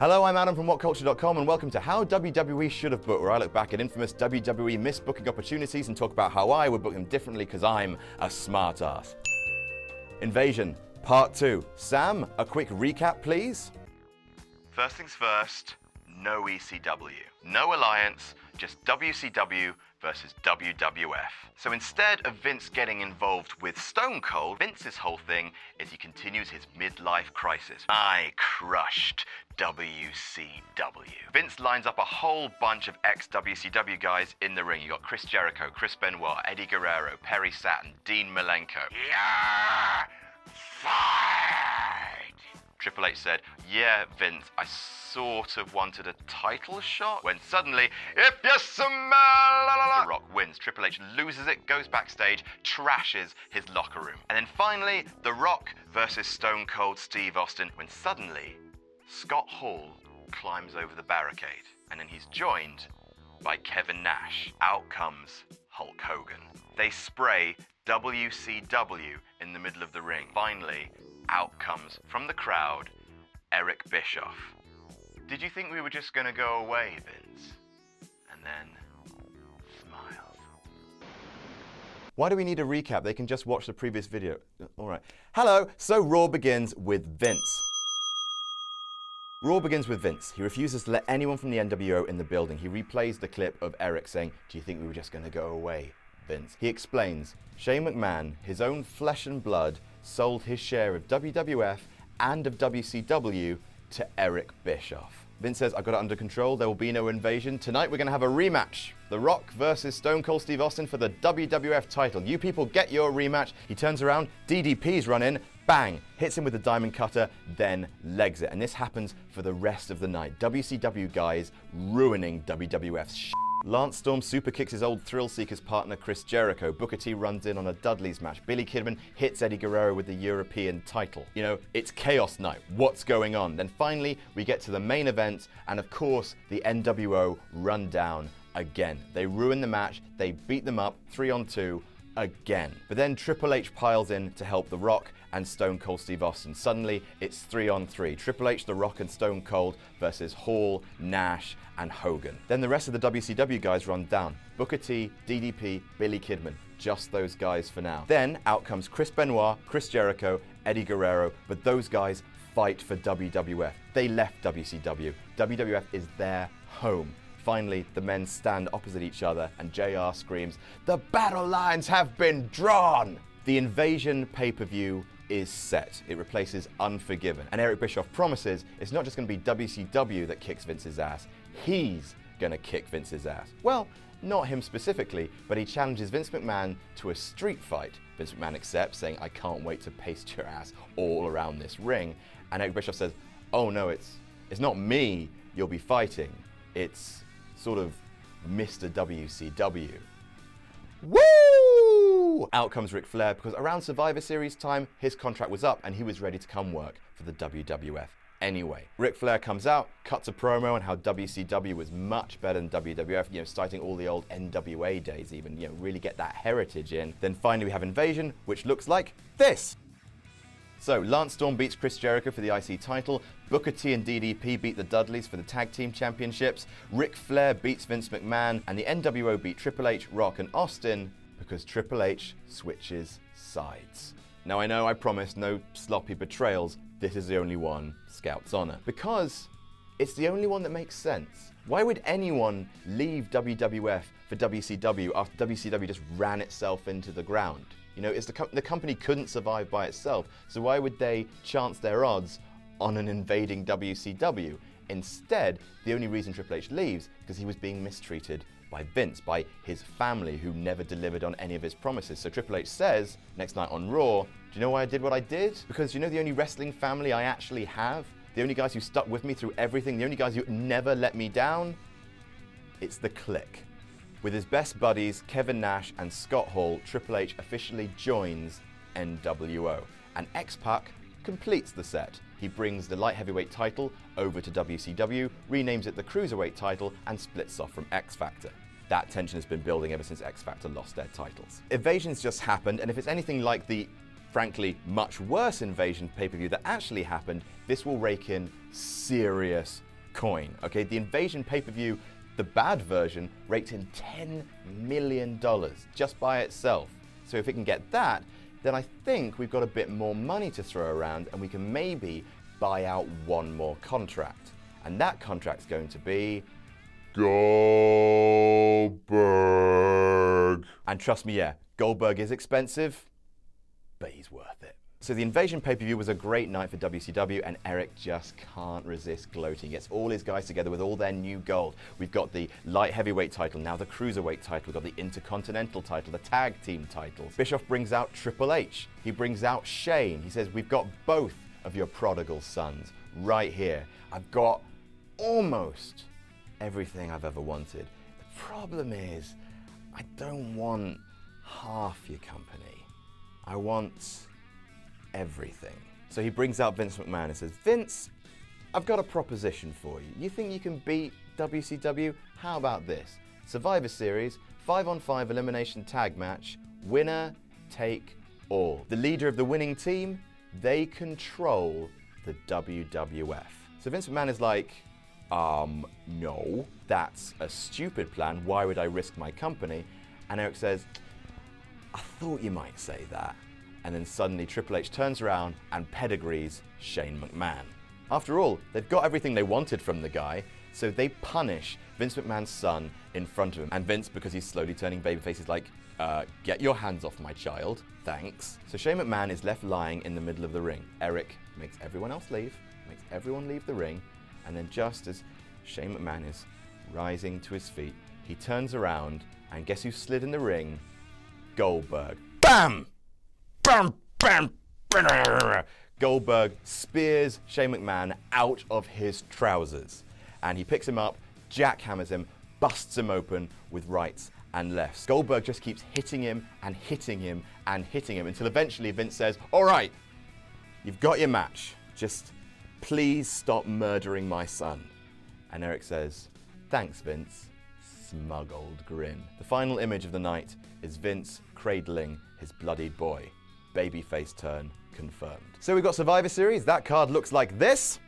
Hello, I'm Adam from WhatCulture.com and welcome to How WWE Should Have Booked, where I look back at infamous WWE missed booking opportunities and talk about how I would book them differently because I'm a smartass. Invasion, Part 2. Sam, a quick recap, please? First things first, no ECW. No alliance, just WCW versus WWF. So instead of Vince getting involved with Stone Cold, Vince's whole thing is he continues his midlife crisis. I crushed WCW. Vince lines up a whole bunch of ex-WCW guys in the ring. You got Chris Jericho, Chris Benoit, Eddie Guerrero, Perry Saturn, Dean Malenko. Yeah! Fight! Triple H said, "Yeah, Vince, I sort of wanted a title shot," when suddenly, "If you smell," The Rock wins. Triple H loses it, goes backstage, trashes his locker room. And then finally, The Rock versus Stone Cold Steve Austin, when suddenly, Scott Hall climbs over the barricade. And then he's joined by Kevin Nash. Out comes Hulk Hogan. They spray WCW in the middle of the ring. Finally, out comes, from the crowd, Eric Bischoff. Did you think we were just gonna go away, Vince? And then, smiled. Why do we need a recap? They can just watch the previous video. Alright. Hello, so Raw begins with Vince. Raw begins with Vince. He refuses to let anyone from the NWO in the building. He replays the clip of Eric saying, "Do you think we were just gonna go away, Vince?" He explains, Shane McMahon, his own flesh and blood, sold his share of WWF and of WCW to Eric Bischoff. Vince says, "I've got it under control, there will be no invasion. Tonight we're going to have a rematch. The Rock versus Stone Cold Steve Austin for the WWF title. You people get your rematch." He turns around, DDP's run in, bang, hits him with the diamond cutter, then legs it. And this happens for the rest of the night. WCW guys ruining WWF's shit. Lance Storm super kicks his old Thrill Seekers partner Chris Jericho. Booker T runs in on a Dudley's match. Billy Kidman hits Eddie Guerrero with the European title. You know, it's chaos night. What's going on? Then finally, we get to the main event, and of course, the NWO run down again. They ruin the match. They beat them up 3-on-2 again. But then Triple H piles in to help The Rock and Stone Cold Steve Austin. Suddenly, it's 3-on-3. Triple H, The Rock, and Stone Cold versus Hall, Nash, and Hogan. Then the rest of the WCW guys run down. Booker T, DDP, Billy Kidman. Just those guys for now. Then out comes Chris Benoit, Chris Jericho, Eddie Guerrero, but those guys fight for WWF. They left WCW. WWF is their home. Finally, the men stand opposite each other, and JR screams, "The battle lines have been drawn!" The Invasion pay-per-view is set. It replaces Unforgiven. And Eric Bischoff promises it's not just going to be WCW that kicks Vince's ass. He's going to kick Vince's ass. Well, not him specifically, but he challenges Vince McMahon to a street fight. Vince McMahon accepts, saying, "I can't wait to paste your ass all around this ring." And Eric Bischoff says, "Oh no, it's not me you'll be fighting. It's sort of Mr. WCW." Woo! Out comes Ric Flair because around Survivor Series time, his contract was up and he was ready to come work for the WWF anyway. Ric Flair comes out, cuts a promo on how WCW was much better than WWF, citing all the old NWA days even, really get that heritage in. Then finally we have Invasion, which looks like this. So, Lance Storm beats Chris Jericho for the IC title, Booker T and DDP beat the Dudleys for the Tag Team Championships, Ric Flair beats Vince McMahon, and the NWO beat Triple H, Rock, and Austin because Triple H switches sides. Now I know I promised no sloppy betrayals, this is the only one, Scout's Honor. Because it's the only one that makes sense. Why would anyone leave WWF for WCW after WCW just ran itself into the ground? It's the company couldn't survive by itself, so why would they chance their odds on an invading WCW? Instead, the only reason Triple H leaves is because he was being mistreated by Vince, by his family who never delivered on any of his promises. So Triple H says, next night on Raw, "Do you know why I did what I did? Because the only wrestling family I actually have? The only guys who stuck with me through everything, the only guys who never let me down? It's the Clique." With his best buddies, Kevin Nash and Scott Hall, Triple H officially joins NWO. And X-Pac completes the set. He brings the light heavyweight title over to WCW, renames it the Cruiserweight title, and splits off from X Factor. That tension has been building ever since X Factor lost their titles. Invasion's just happened, and if it's anything like the, frankly, much worse Invasion pay-per-view that actually happened, this will rake in serious coin. Okay, the Invasion pay-per-view, the bad version, raked in $10 million just by itself. So if it can get that, then I think we've got a bit more money to throw around and we can maybe buy out one more contract. And that contract's going to be Goldberg. And trust me, yeah, Goldberg is expensive, but he's worth it. So the Invasion pay-per-view was a great night for WCW, and Eric just can't resist gloating. He gets all his guys together with all their new gold. We've got the light heavyweight title, now the cruiserweight title, we've got the intercontinental title, the tag team titles. Bischoff brings out Triple H. He brings out Shane. He says, we've got both of your prodigal sons right here. I've got almost everything I've ever wanted. The problem is, I don't want half your company. I want everything. So he brings out Vince McMahon and says, Vince, I've got a proposition for you. You think you can beat WCW? How about this? Survivor Series, 5-on-5 elimination tag match, winner take all. The leader of the winning team, they control the WWF. So Vince McMahon is like, no, that's a stupid plan. Why would I risk my company? And Eric says, I thought you might say that. And then suddenly Triple H turns around and pedigrees Shane McMahon. After all, they've got everything they wanted from the guy, so they punish Vince McMahon's son in front of him. And Vince, because he's slowly turning babyface, is like, get your hands off my child, thanks. So Shane McMahon is left lying in the middle of the ring. Eric makes everyone else leave, makes everyone leave the ring, and then just as Shane McMahon is rising to his feet, he turns around, and guess who slid in the ring? Goldberg. BAM! BAM! BAM! BAM! Goldberg spears Shane McMahon out of his trousers, and he picks him up, jackhammers him, busts him open with rights and lefts. Goldberg just keeps hitting him and hitting him and hitting him until eventually Vince says, all right, you've got your match. Just please stop murdering my son. And Eric says, thanks, Vince. Smug old grin. The final image of the night is Vince cradling his bloodied boy. Babyface turn confirmed. So we've got Survivor Series. That card looks like this.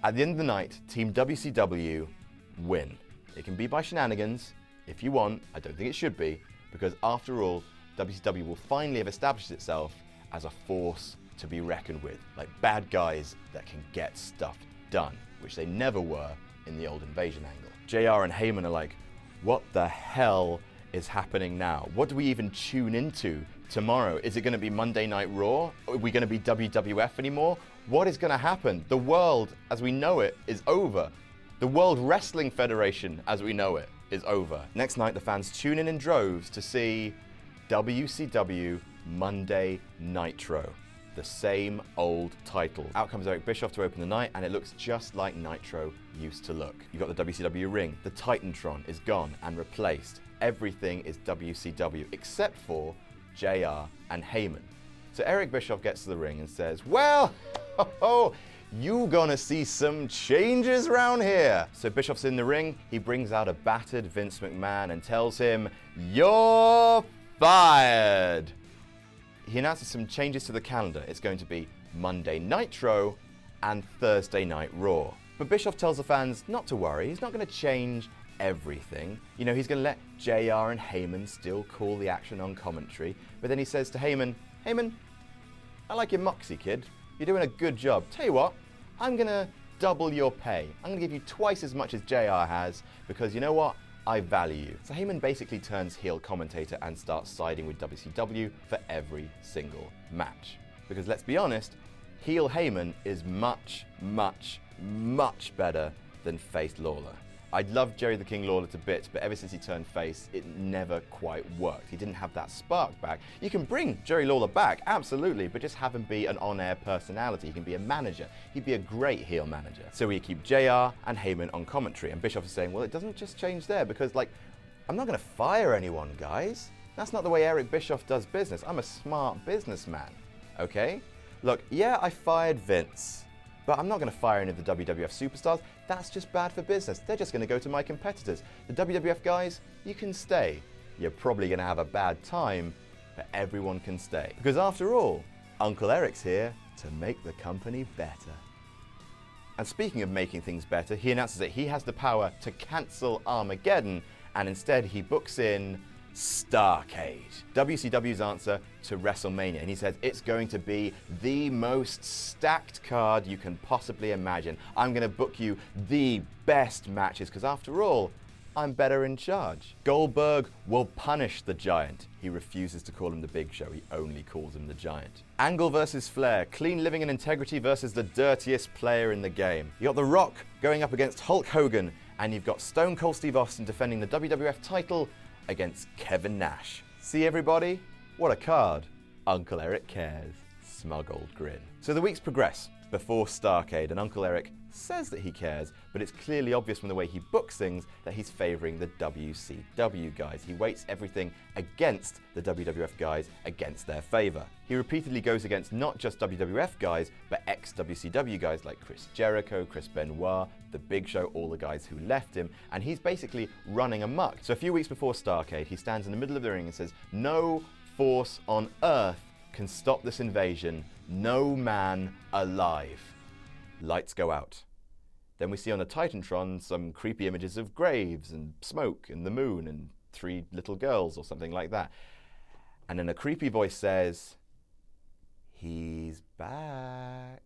At the end of the night, Team WCW win. It can be by shenanigans, if you want. I don't think it should be, because after all, WCW will finally have established itself as a force to be reckoned with, like bad guys that can get stuff done, which they never were in the old Invasion angle. JR and Heyman are like, what the hell is happening now? What do we even tune into tomorrow? Is it going to be Monday Night Raw? Are we going to be WWF anymore? What is going to happen? The world as we know it is over. The World Wrestling Federation as we know it is over. Next night, the fans tune in droves to see WCW Monday Nitro. The same old title. Out comes Eric Bischoff to open the night, and it looks just like Nitro used to look. You've got the WCW ring. The Titantron is gone and replaced. Everything is WCW except for JR and Heyman. So Eric Bischoff gets to the ring and says, well, you gonna see some changes around here. So Bischoff's in the ring. He brings out a battered Vince McMahon and tells him, you're fired. He announces some changes to the calendar. It's going to be Monday Nitro and Thursday Night Raw. But Bischoff tells the fans not to worry. He's not going to change everything. You know, he's going to let JR and Heyman still call the action on commentary. But then he says to Heyman, Heyman, I like your moxie, kid. You're doing a good job. Tell you what, I'm going to double your pay. I'm going to give you twice as much as JR has because you know what? I value you. So Heyman basically turns heel commentator and starts siding with WCW for every single match. Because let's be honest, heel Heyman is much, much, much better than face Lawler. I love Jerry the King Lawler to bits, but ever since he turned face, it never quite worked. He didn't have that spark back. You can bring Jerry Lawler back, absolutely, but just have him be an on-air personality. He can be a manager. He'd be a great heel manager. So we keep JR and Heyman on commentary, and Bischoff is saying, well, it doesn't just change there, because, like, I'm not going to fire anyone, guys. That's not the way Eric Bischoff does business. I'm a smart businessman, okay? Look, yeah, I fired Vince, but I'm not going to fire any of the WWF superstars. That's just bad for business. They're just going to go to my competitors. The WWF guys, you can stay. You're probably going to have a bad time, but everyone can stay. Because after all, Uncle Eric's here to make the company better. And speaking of making things better, he announces that he has the power to cancel Armageddon, and instead he books in Starrcade, WCW's answer to WrestleMania. And he says it's going to be the most stacked card you can possibly imagine. I'm going to book you the best matches because after all, I'm better in charge. Goldberg will punish the Giant. He refuses to call him the Big Show. He only calls him the Giant. Angle versus Flair. Clean living and integrity versus the dirtiest player in the game. You got The Rock going up against Hulk Hogan, and you've got Stone Cold Steve Austin defending the WWF title against Kevin Nash. See everybody? What a card. Uncle Eric cares. Smug old grin. So the weeks progress before Starrcade, and Uncle Eric says that he cares, but it's clearly obvious from the way he books things that he's favouring the WCW guys. He weights everything against the WWF guys against their favour. He repeatedly goes against not just WWF guys, but ex-WCW guys like Chris Jericho, Chris Benoit, The Big Show, all the guys who left him, and he's basically running amok. So a few weeks before Starrcade, he stands in the middle of the ring and says, "No force on earth can stop this invasion, no man alive." Lights go out. Then we see on the Titantron some creepy images of graves and smoke and the moon and 3 little girls or something like that. And then a creepy voice says, "He's back."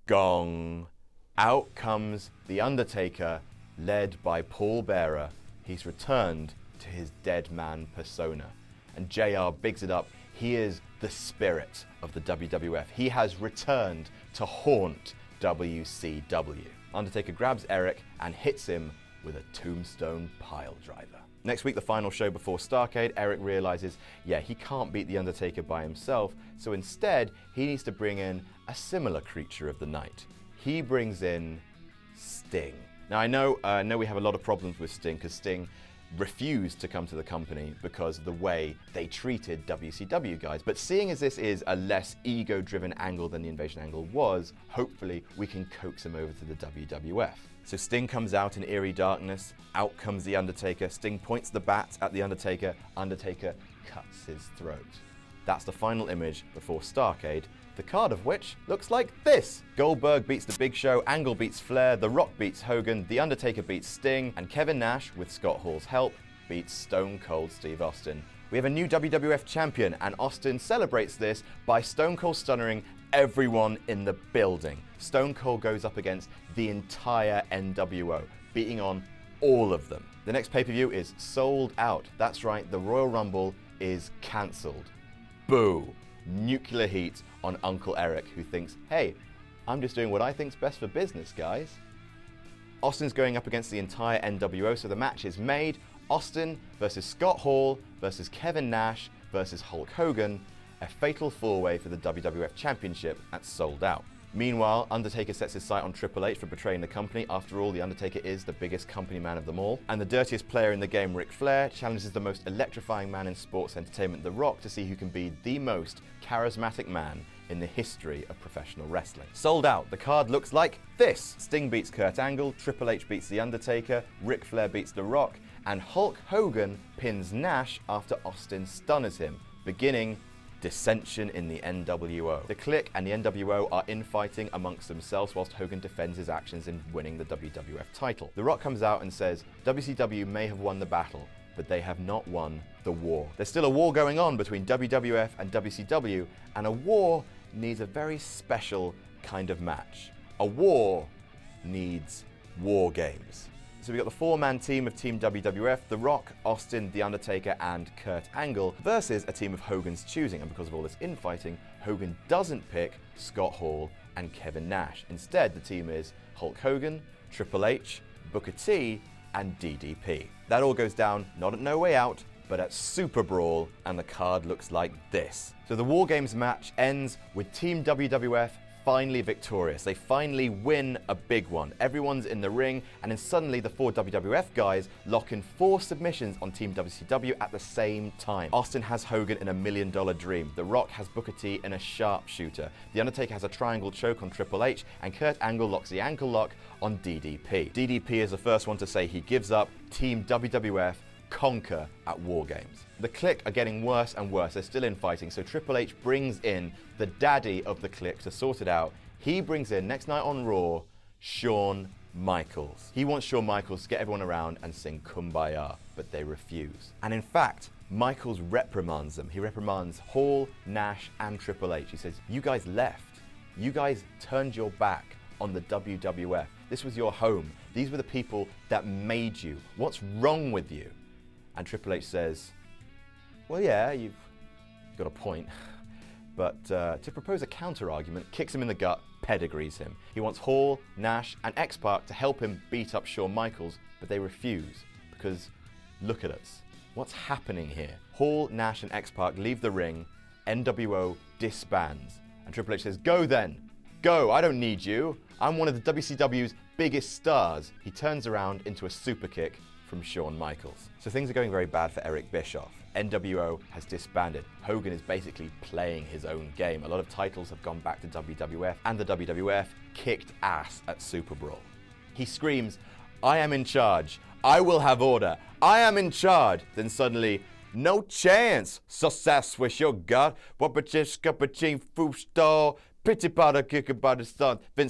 Gong. Out comes The Undertaker, led by Paul Bearer. He's returned to his dead man persona. And JR bigs it up. He is the spirit of the WWF. He has returned to haunt WCW. Undertaker grabs Eric and hits him with a tombstone pile driver. Next week, the final show before Starrcade, Eric realizes, he can't beat The Undertaker by himself, so instead, he needs to bring in a similar creature of the night. He brings in Sting. Now, I know we have a lot of problems with Sting, because Sting refused to come to the company because of the way they treated WCW guys. But seeing as this is a less ego-driven angle than the Invasion angle was, hopefully we can coax him over to the WWF. So Sting comes out in eerie darkness, out comes The Undertaker, Sting points the bat at The Undertaker, Undertaker cuts his throat. That's the final image before Starrcade, the card of which looks like this. Goldberg beats The Big Show, Angle beats Flair, The Rock beats Hogan, The Undertaker beats Sting, and Kevin Nash, with Scott Hall's help, beats Stone Cold Steve Austin. We have a new WWF champion, and Austin celebrates this by Stone Cold stunnering everyone in the building. Stone Cold goes up against the entire NWO, beating on all of them. The next pay-per-view is sold out. That's right, the Royal Rumble is cancelled. Boo. Nuclear heat on Uncle Eric, who thinks, hey, I'm just doing what I think's best for business, guys. Austin's going up against the entire NWO, so the match is made. Austin versus Scott Hall versus Kevin Nash versus Hulk Hogan, a fatal four-way for the WWF Championship at Sold Out. Meanwhile, Undertaker sets his sight on Triple H for betraying the company. After all, The Undertaker is the biggest company man of them all. And the dirtiest player in the game, Ric Flair, challenges the most electrifying man in sports entertainment, The Rock, to see who can be the most charismatic man in the history of professional wrestling. Sold Out. The card looks like this. Sting beats Kurt Angle, Triple H beats The Undertaker, Ric Flair beats The Rock, and Hulk Hogan pins Nash after Austin stunners him, beginning dissension in the NWO. The Clique and the NWO are infighting amongst themselves whilst Hogan defends his actions in winning the WWF title. The Rock comes out and says, WCW may have won the battle, but they have not won the war. There's still a war going on between WWF and WCW, and a war needs a very special kind of match. A war needs Wargames. So we got the 4-man team of Team WWF, The Rock, Austin, The Undertaker, and Kurt Angle, versus a team of Hogan's choosing. And because of all this infighting, Hogan doesn't pick Scott Hall and Kevin Nash. Instead, the team is Hulk Hogan, Triple H, Booker T, and DDP. That all goes down not at No Way Out, but at SuperBrawl, and the card looks like this. So the Wargames match ends with Team WWF finally victorious. They finally win a big one. Everyone's in the ring, and then suddenly the 4 WWF guys lock in 4 submissions on Team WCW at the same time. Austin has Hogan in a $1 million dream. The Rock has Booker T in a sharpshooter. The Undertaker has a triangle choke on Triple H, and Kurt Angle locks the ankle lock on DDP. DDP is the first one to say he gives up. Team WWF conquer at Wargames. The Clique are getting worse and worse. They're still infighting, so Triple H brings in the daddy of the Clique to sort it out. He brings in, next night on Raw, Shawn Michaels. He wants Shawn Michaels to get everyone around and sing Kumbaya, but they refuse. And in fact, Michaels reprimands them. He reprimands Hall, Nash, and Triple H. He says, you guys left. You guys turned your back on the WWF. This was your home. These were the people that made you. What's wrong with you? And Triple H says, well, yeah, you've got a point. But to propose a counter-argument, kicks him in the gut, pedigrees him. He wants Hall, Nash, and X-Pac to help him beat up Shawn Michaels, but they refuse, because look at us. What's happening here? Hall, Nash, and X-Pac leave the ring, NWO disbands, and Triple H says, go then, go, I don't need you. I'm one of the WCW's biggest stars. He turns around into a super kick from Shawn Michaels. So things are going very bad for Eric Bischoff. NWO has disbanded. Hogan is basically playing his own game. A lot of titles have gone back to WWF, and the WWF kicked ass at SuperBrawl. He screams, I am in charge. I will have order. I am in charge. Then suddenly, no chance. Success with your gut. Vince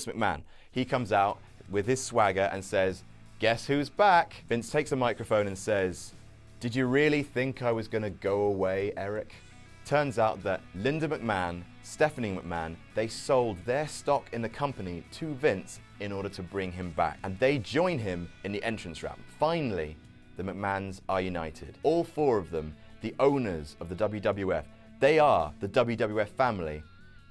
McMahon. He comes out with his swagger and says, guess who's back? Vince takes a microphone and says, did you really think I was going to go away, Eric? Turns out that Linda McMahon, Stephanie McMahon, they sold their stock in the company to Vince in order to bring him back. And they join him in the entrance ramp. Finally, the McMahons are united. All four of them, the owners of the WWF, they are the WWF family.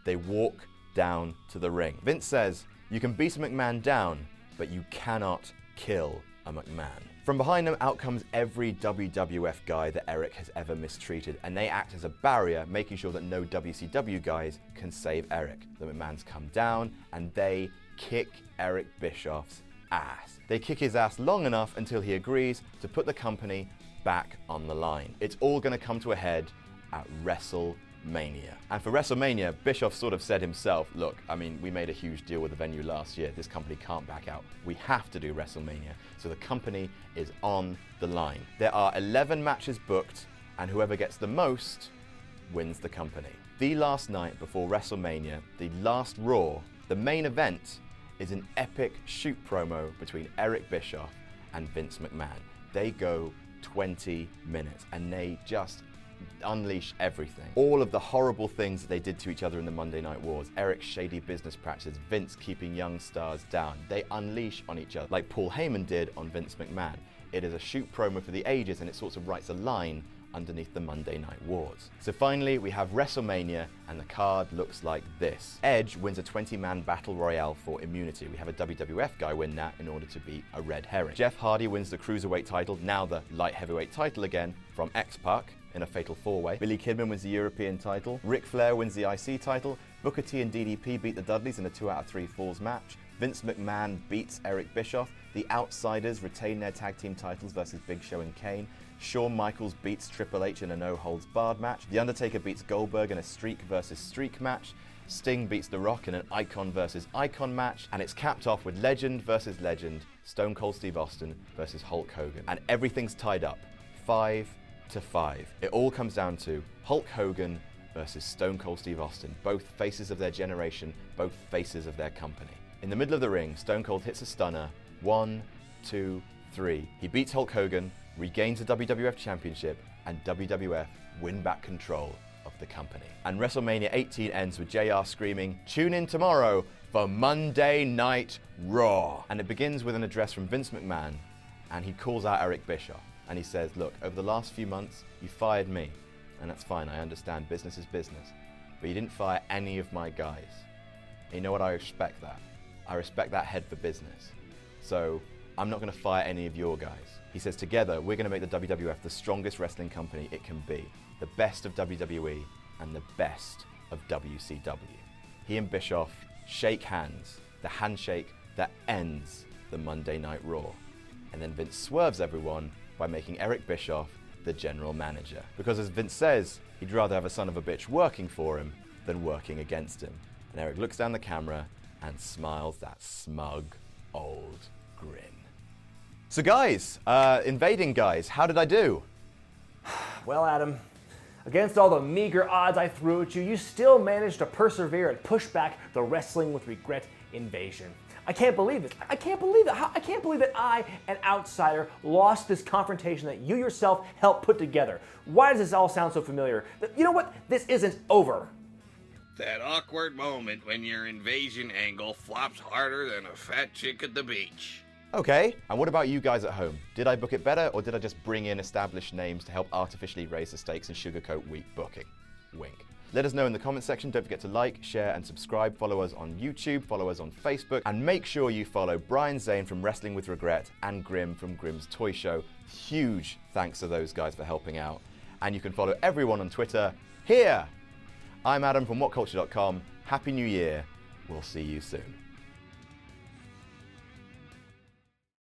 They walk down to the ring. Vince says, you can beat a McMahon down, but you cannot kill a McMahon. From behind them, out comes every WWF guy that Eric has ever mistreated, and they act as a barrier, making sure that no WCW guys can save Eric. The McMahons come down, and they kick Eric Bischoff's ass. They kick his ass long enough until he agrees to put the company back on the line. It's all going to come to a head at WrestleMania. And for WrestleMania, Bischoff sort of said himself, look, I mean, we made a huge deal with the venue last year. This company can't back out. We have to do WrestleMania. So the company is on the line. There are 11 matches booked, and whoever gets the most wins the company. The last night before WrestleMania, the last Raw, the main event is an epic shoot promo between Eric Bischoff and Vince McMahon. They go 20 minutes, and they just unleash everything. All of the horrible things that they did to each other in the Monday Night Wars, Eric's shady business practices, Vince keeping young stars down, they unleash on each other, like Paul Heyman did on Vince McMahon. It is a shoot promo for the ages, and it sort of writes a line underneath the Monday Night Wars. So finally, we have WrestleMania, and the card looks like this. Edge wins a 20-man battle royale for immunity. We have a WWF guy win that in order to beat a red herring. Jeff Hardy wins the Cruiserweight title, now the light heavyweight title again, from X-Pac in a fatal four-way. Billy Kidman wins the European title. Ric Flair wins the IC title. Booker T and DDP beat the Dudleys in a 2 out of 3 falls match. Vince McMahon beats Eric Bischoff. The Outsiders retain their tag team titles versus Big Show and Kane. Shawn Michaels beats Triple H in a no-holds-barred match. The Undertaker beats Goldberg in a streak versus streak match. Sting beats The Rock in an icon versus icon match. And it's capped off with legend versus legend, Stone Cold Steve Austin versus Hulk Hogan. And everything's tied up, 5-5. It all comes down to Hulk Hogan versus Stone Cold Steve Austin, both faces of their generation, both faces of their company. In the middle of the ring, Stone Cold hits a stunner, 1, 2, 3. He beats Hulk Hogan, regains the WWF Championship, and WWF win back control of the company. And WrestleMania 18 ends with JR screaming, tune in tomorrow for Monday Night Raw. And it begins with an address from Vince McMahon, and he calls out Eric Bischoff. And he says, look, over the last few months, you fired me. And that's fine, I understand, business is business. But you didn't fire any of my guys. And you know what, I respect that. I respect that head for business. So I'm not gonna fire any of your guys. He says, together, we're gonna make the WWF the strongest wrestling company it can be. The best of WWE and the best of WCW. He and Bischoff shake hands, the handshake that ends the Monday Night Raw. And then Vince swerves everyone by making Eric Bischoff the general manager. Because as Vince says, he'd rather have a son of a bitch working for him than working against him. And Eric looks down the camera and smiles that smug old grin. So guys, invading guys, how did I do? Well, Adam, against all the meager odds I threw at you, you still managed to persevere and push back the Wrestling with Regret invasion. I can't believe this. I can't believe it. I can't believe that I, an outsider, lost this confrontation that you yourself helped put together. Why does this all sound so familiar? You know what? This isn't over. That awkward moment when your invasion angle flops harder than a fat chick at the beach. Okay, and what about you guys at home? Did I book it better, or did I just bring in established names to help artificially raise the stakes and sugarcoat weak booking? Wink. Let us know in the comment section. Don't forget to like, share, and subscribe. Follow us on YouTube, follow us on Facebook, and make sure you follow Brian Zane from Wrestling with Regret and Grim from Grim's Toy Show. Huge thanks to those guys for helping out. And you can follow everyone on Twitter here. I'm Adam from WhatCulture.com. Happy New Year. We'll see you soon.